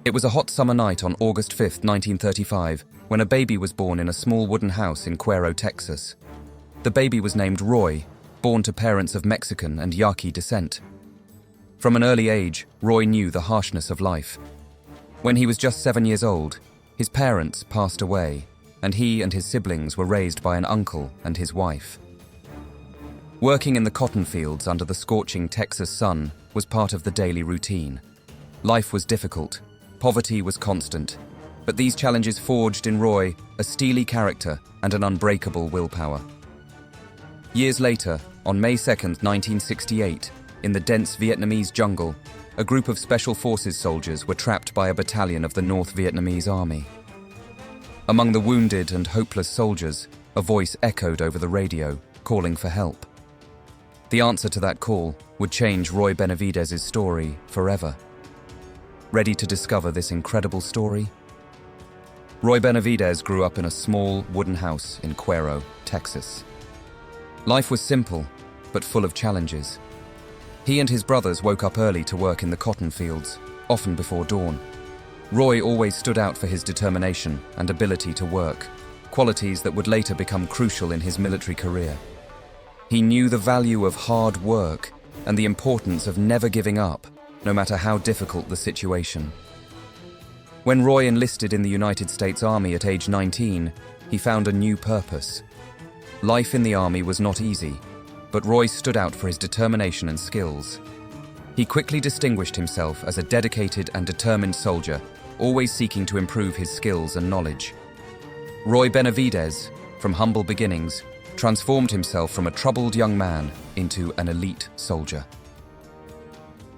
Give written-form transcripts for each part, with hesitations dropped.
It was a hot summer night on August 5, 1935, when a baby was born in a small wooden house in Cuero, Texas. The baby was named Roy, born to parents of Mexican and Yaqui descent. From an early age, Roy knew the harshness of life. When he was just 7 years old, his parents passed away, and he and his siblings were raised by an uncle and his wife. Working in the cotton fields under the scorching Texas sun was part of the daily routine. Life was difficult, poverty was constant, but these challenges forged in Roy a steely character and an unbreakable willpower. Years later, on May 2, 1968, in the dense Vietnamese jungle, a group of Special Forces soldiers were trapped by a battalion of the North Vietnamese Army. Among the wounded and hopeless soldiers, a voice echoed over the radio, calling for help. The answer to that call would change Roy Benavidez' story forever. Ready to discover this incredible story? Roy Benavidez grew up in a small wooden house in Cuero, Texas. Life was simple, but full of challenges. He and his brothers woke up early to work in the cotton fields, often before dawn. Roy always stood out for his determination and ability to work, qualities that would later become crucial in his military career. He knew the value of hard work and the importance of never giving up, no matter how difficult the situation. When Roy enlisted in the United States Army at age 19, he found a new purpose. Life in the Army was not easy, but Roy stood out for his determination and skills. He quickly distinguished himself as a dedicated and determined soldier, always seeking to improve his skills and knowledge. Roy Benavidez, from humble beginnings, transformed himself from a troubled young man into an elite soldier.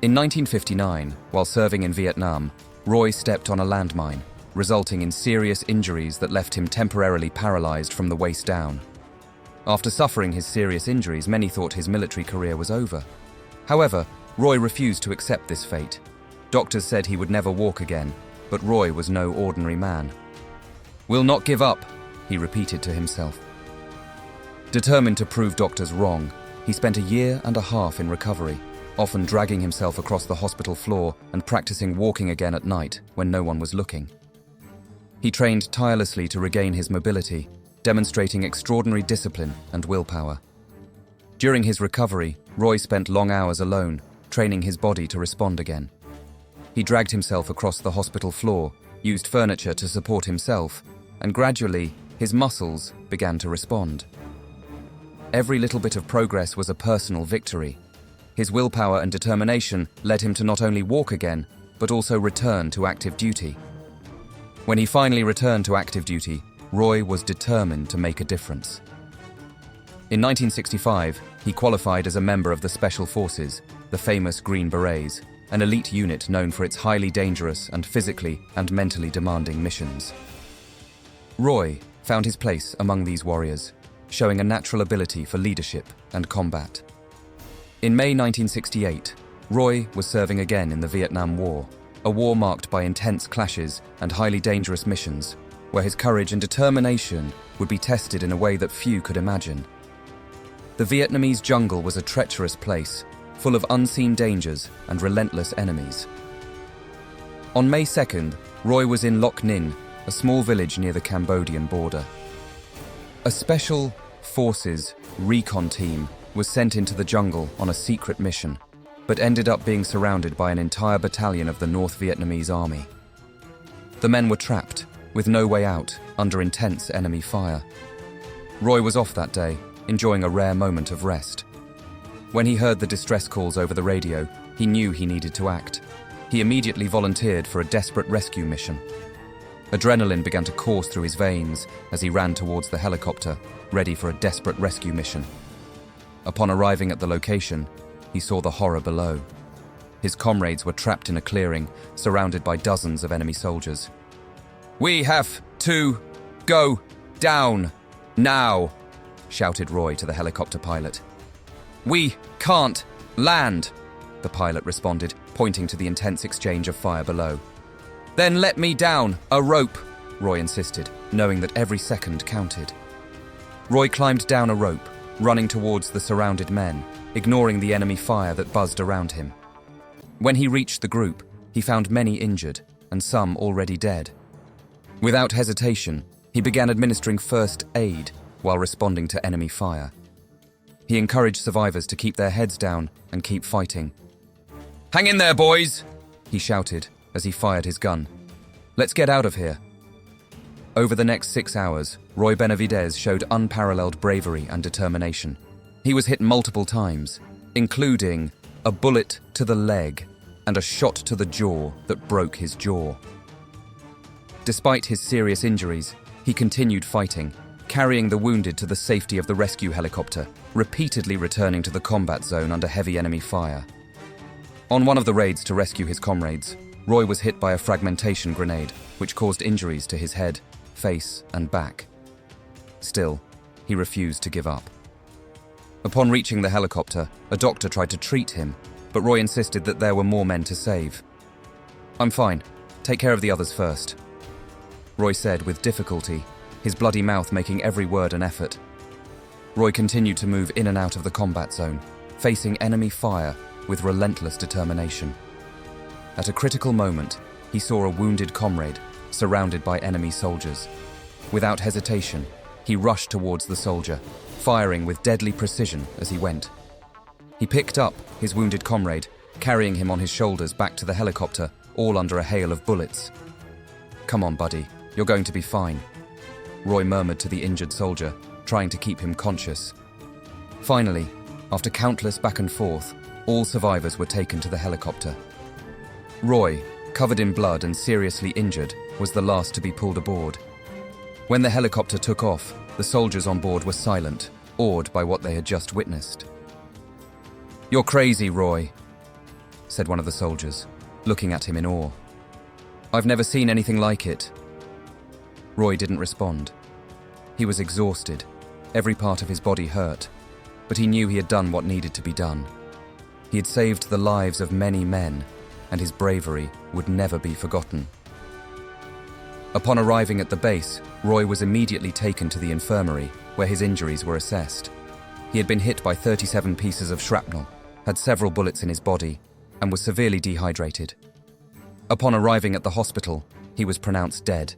In 1959, while serving in Vietnam, Roy stepped on a landmine, resulting in serious injuries that left him temporarily paralyzed from the waist down. After suffering his serious injuries, many thought his military career was over. However, Roy refused to accept this fate. Doctors said he would never walk again, but Roy was no ordinary man. "Will not give up," he repeated to himself. Determined to prove doctors wrong, he spent a year and a half in recovery, often dragging himself across the hospital floor and practicing walking again at night when no one was looking. He trained tirelessly to regain his mobility, demonstrating extraordinary discipline and willpower. During his recovery, Roy spent long hours alone, training his body to respond again. He dragged himself across the hospital floor, used furniture to support himself, and gradually, his muscles began to respond. Every little bit of progress was a personal victory. His willpower and determination led him to not only walk again, but also return to active duty. When he finally returned to active duty, Roy was determined to make a difference. In 1965, he qualified as a member of the Special Forces, the famous Green Berets, an elite unit known for its highly dangerous and physically and mentally demanding missions. Roy found his place among these warriors, showing a natural ability for leadership and combat. In May 1968, Roy was serving again in the Vietnam War, a war marked by intense clashes and highly dangerous missions, where his courage and determination would be tested in a way that few could imagine. The Vietnamese jungle was a treacherous place, full of unseen dangers and relentless enemies. On May 2nd, Roy was in Loc Ninh, a small village near the Cambodian border. A Special Forces recon team was sent into the jungle on a secret mission, but ended up being surrounded by an entire battalion of the North Vietnamese Army. The men were trapped, with no way out, under intense enemy fire. Roy was off that day, enjoying a rare moment of rest. When he heard the distress calls over the radio, he knew he needed to act. He immediately volunteered for a desperate rescue mission. Adrenaline began to course through his veins as he ran towards the helicopter, ready for a desperate rescue mission. Upon arriving at the location, he saw the horror below. His comrades were trapped in a clearing, surrounded by dozens of enemy soldiers. "We have to go down now," shouted Roy to the helicopter pilot. "We can't land," the pilot responded, pointing to the intense exchange of fire below. "Then let me down a rope," Roy insisted, knowing that every second counted. Roy climbed down a rope, running towards the surrounded men, ignoring the enemy fire that buzzed around him. When he reached the group, he found many injured, and some already dead. Without hesitation, he began administering first aid while responding to enemy fire. He encouraged survivors to keep their heads down and keep fighting. "Hang in there, boys!" he shouted as he fired his gun. "Let's get out of here." Over the next 6 hours, Roy Benavidez showed unparalleled bravery and determination. He was hit multiple times, including a bullet to the leg and a shot to the jaw that broke his jaw. Despite his serious injuries, he continued fighting, carrying the wounded to the safety of the rescue helicopter, repeatedly returning to the combat zone under heavy enemy fire. On one of the raids to rescue his comrades, Roy was hit by a fragmentation grenade, which caused injuries to his head, face, and back. Still, he refused to give up. Upon reaching the helicopter, a doctor tried to treat him, but Roy insisted that there were more men to save. "I'm fine. Take care of the others first," Roy said with difficulty, his bloody mouth making every word an effort. Roy continued to move in and out of the combat zone, facing enemy fire with relentless determination. At a critical moment, he saw a wounded comrade surrounded by enemy soldiers. Without hesitation, he rushed towards the soldier, firing with deadly precision as he went. He picked up his wounded comrade, carrying him on his shoulders back to the helicopter, all under a hail of bullets. "Come on, buddy, you're going to be fine," Roy murmured to the injured soldier, trying to keep him conscious. Finally, after countless back and forth, all survivors were taken to the helicopter. Roy, covered in blood and seriously injured, was the last to be pulled aboard. When the helicopter took off, the soldiers on board were silent, awed by what they had just witnessed. "You're crazy, Roy," said one of the soldiers, looking at him in awe. "I've never seen anything like it." Roy didn't respond. He was exhausted. Every part of his body hurt, but he knew he had done what needed to be done. He had saved the lives of many men, and his bravery would never be forgotten. Upon arriving at the base, Roy was immediately taken to the infirmary, where his injuries were assessed. He had been hit by 37 pieces of shrapnel, had several bullets in his body, and was severely dehydrated. Upon arriving at the hospital, he was pronounced dead.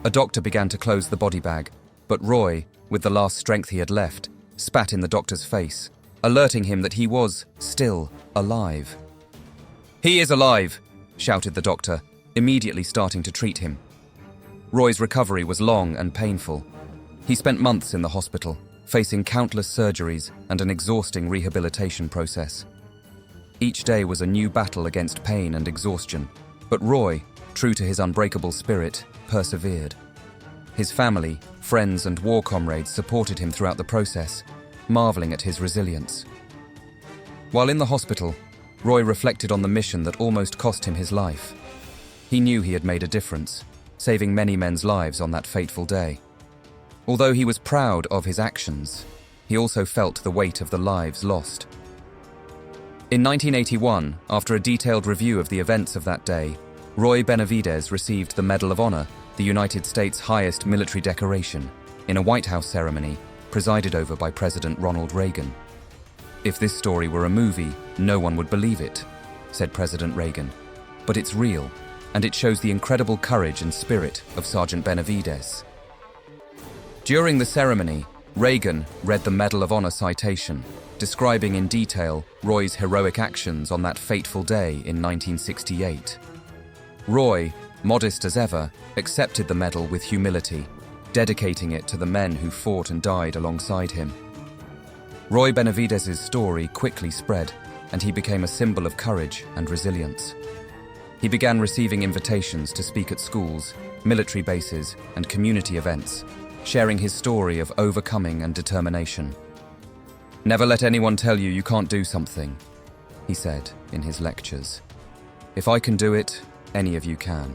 A doctor began to close the body bag, but Roy, with the last strength he had left, spat in the doctor's face, alerting him that he was still alive. "He is alive!" shouted the doctor, immediately starting to treat him. Roy's recovery was long and painful. He spent months in the hospital, facing countless surgeries and an exhausting rehabilitation process. Each day was a new battle against pain and exhaustion, but Roy, true to his unbreakable spirit, persevered. His family, friends, and war comrades supported him throughout the process, marveling at his resilience. While in the hospital, Roy reflected on the mission that almost cost him his life. He knew he had made a difference, saving many men's lives on that fateful day. Although he was proud of his actions, he also felt the weight of the lives lost. In 1981, after a detailed review of the events of that day, Roy Benavidez received the Medal of Honor, the United States' highest military decoration, in a White House ceremony presided over by President Ronald Reagan. "If this story were a movie, no one would believe it," said President Reagan. "But it's real, and it shows the incredible courage and spirit of Sergeant Benavidez." During the ceremony, Reagan read the Medal of Honor citation, describing in detail Roy's heroic actions on that fateful day in 1968. Roy, modest as ever, accepted the medal with humility, dedicating it to the men who fought and died alongside him. Roy Benavidez's story quickly spread, and he became a symbol of courage and resilience. He began receiving invitations to speak at schools, military bases, and community events, sharing his story of overcoming and determination. "Never let anyone tell you can't do something," he said in his lectures. "If I can do it, any of you can."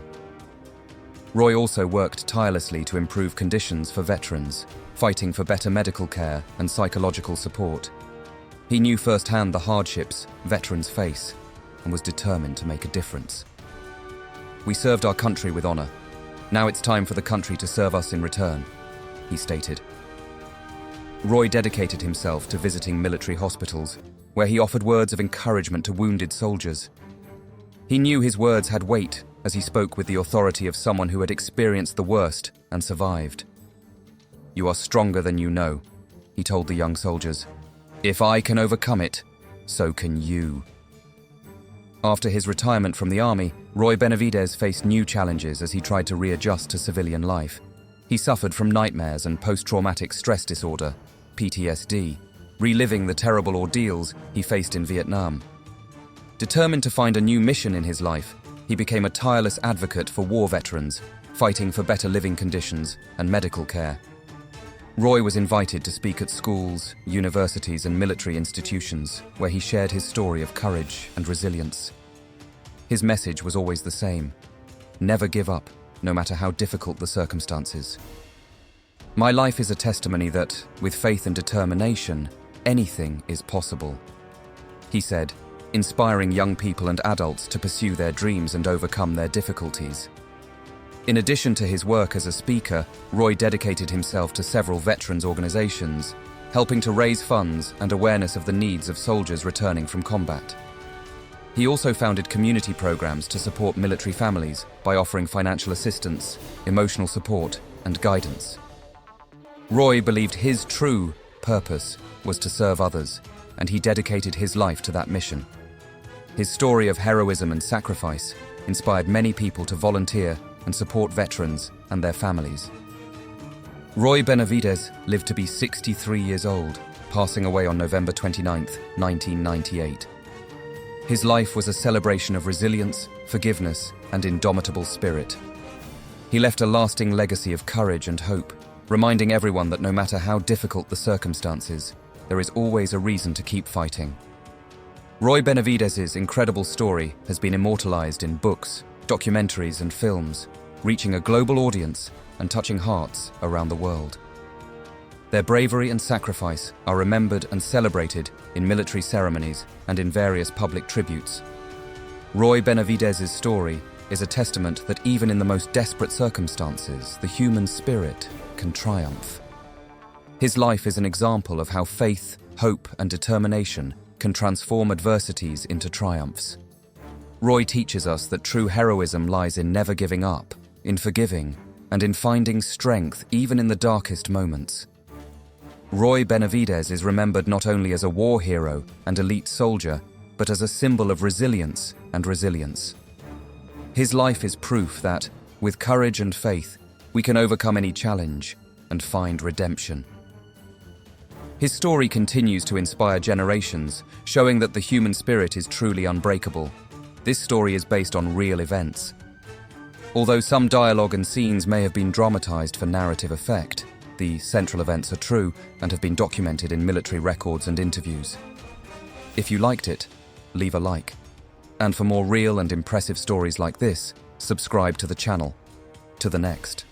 Roy also worked tirelessly to improve conditions for veterans, fighting for better medical care and psychological support. He knew firsthand the hardships veterans face and was determined to make a difference. "We served our country with honor. Now it's time for the country to serve us in return," he stated. Roy dedicated himself to visiting military hospitals, where he offered words of encouragement to wounded soldiers. He knew his words had weight as he spoke with the authority of someone who had experienced the worst and survived. "You are stronger than you know," he told the young soldiers. "If I can overcome it, so can you." After his retirement from the army, Roy Benavidez faced new challenges as he tried to readjust to civilian life. He suffered from nightmares and post-traumatic stress disorder, PTSD, reliving the terrible ordeals he faced in Vietnam. Determined to find a new mission in his life, he became a tireless advocate for war veterans, fighting for better living conditions and medical care. Roy was invited to speak at schools, universities, and military institutions, where he shared his story of courage and resilience. His message was always the same: never give up, no matter how difficult the circumstances. "My life is a testimony that, with faith and determination, anything is possible," he said, inspiring young people and adults to pursue their dreams and overcome their difficulties. In addition to his work as a speaker, Roy dedicated himself to several veterans organizations, helping to raise funds and awareness of the needs of soldiers returning from combat. He also founded community programs to support military families by offering financial assistance, emotional support, and guidance. Roy believed his true purpose was to serve others, and he dedicated his life to that mission. His story of heroism and sacrifice inspired many people to volunteer and support veterans and their families. Roy Benavidez lived to be 63 years old, passing away on November 29, 1998. His life was a celebration of resilience, forgiveness, and indomitable spirit. He left a lasting legacy of courage and hope, reminding everyone that no matter how difficult the circumstances, there is always a reason to keep fighting. Roy Benavidez's incredible story has been immortalized in books, documentaries, and films, reaching a global audience and touching hearts around the world. Their bravery and sacrifice are remembered and celebrated in military ceremonies and in various public tributes. Roy Benavidez's story is a testament that even in the most desperate circumstances, the human spirit can triumph. His life is an example of how faith, hope, and determination can transform adversities into triumphs. Roy teaches us that true heroism lies in never giving up, in forgiving, and in finding strength even in the darkest moments. Roy Benavidez is remembered not only as a war hero and elite soldier, but as a symbol of resilience and resilience. His life is proof that, with courage and faith, we can overcome any challenge and find redemption. His story continues to inspire generations, showing that the human spirit is truly unbreakable. This story is based on real events. Although some dialogue and scenes may have been dramatized for narrative effect, the central events are true and have been documented in military records and interviews. If you liked it, leave a like. And for more real and impressive stories like this, subscribe to the channel. To the next.